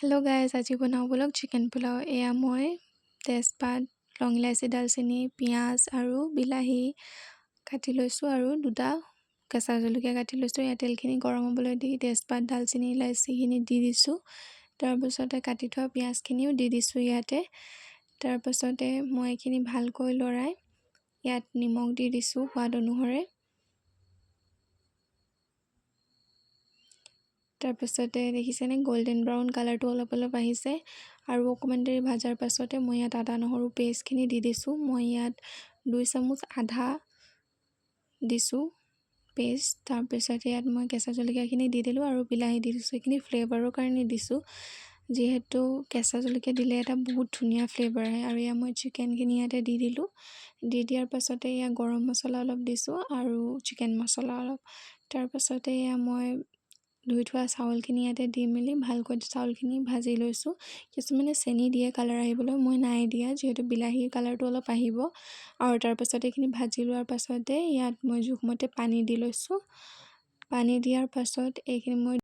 Hello' guys, আজি বনাওঁ ব'লক চিকেন পোলাও। এয়া মই তেজপাত, লং ইলাচি, দালচেনি, পিঁয়াজ আৰু বিলাহী কাটি লৈছোঁ আৰু 2টা কেঁচা জলকীয়া কাটি লৈছোঁ। ইয়াত তেলখিনি গৰম হ'বলৈ দি তেজপাত, দালচেনি, ইলাচিখিনি দি দিছোঁ। তাৰপাছতে কাটি থোৱা পিঁয়াজখিনিও দি দিছোঁ ইয়াতে। তাৰপাছতে মই এইখিনি ভালকৈ লৰাই ইয়াত নিমখ দি দিছোঁ সোৱাদ অনুসাৰে। তাৰপাছতে দেখিছেনে গল্ডেন ব্ৰাউন কালাৰটো অলপ অলপ আহিছে আৰু অকণমান দেৰি ভাজাৰ পাছতে মই ইয়াত আদা নহৰু পেষ্টখিনি দি দিছোঁ। মই ইয়াত 2 চামুচ আধা দিছোঁ পেষ্ট। তাৰপিছতে ইয়াত মই কেঁচা জলকীয়াখিনি দি দিলোঁ আৰু বিলাহী দি দিছোঁ। এইখিনি ফ্লেভাৰৰ কাৰণে দিছোঁ, যিহেতু কেঁচা জলকীয়া দিলে এটা বহুত ধুনীয়া ফ্লেভাৰ আহে। আৰু এয়া মই চিকেনখিনি ইয়াতে দি দিলোঁ। দি দিয়াৰ পাছতে এয়া গৰম মছলা অলপ দিছোঁ আৰু চিকেন মছলা অলপ। তাৰপাছতে এয়া মই ধুই থোৱা চাউলখিনি ইয়াতে দি মেলি ভালকৈ চাউলখিনি ভাজি লৈছোঁ। কিছুমানে চেনি দিয়ে কালাৰ আহিবলৈ, মই নাই দিয়া যিহেতু বিলাহীৰ কালাৰটো অলপ আহিব। আৰু তাৰপাছতে এইখিনি ভাজি লোৱাৰ পাছতে ইয়াত মই জোখমতে পানী দি লৈছোঁ। পানী দিয়াৰ পাছত এইখিনি মই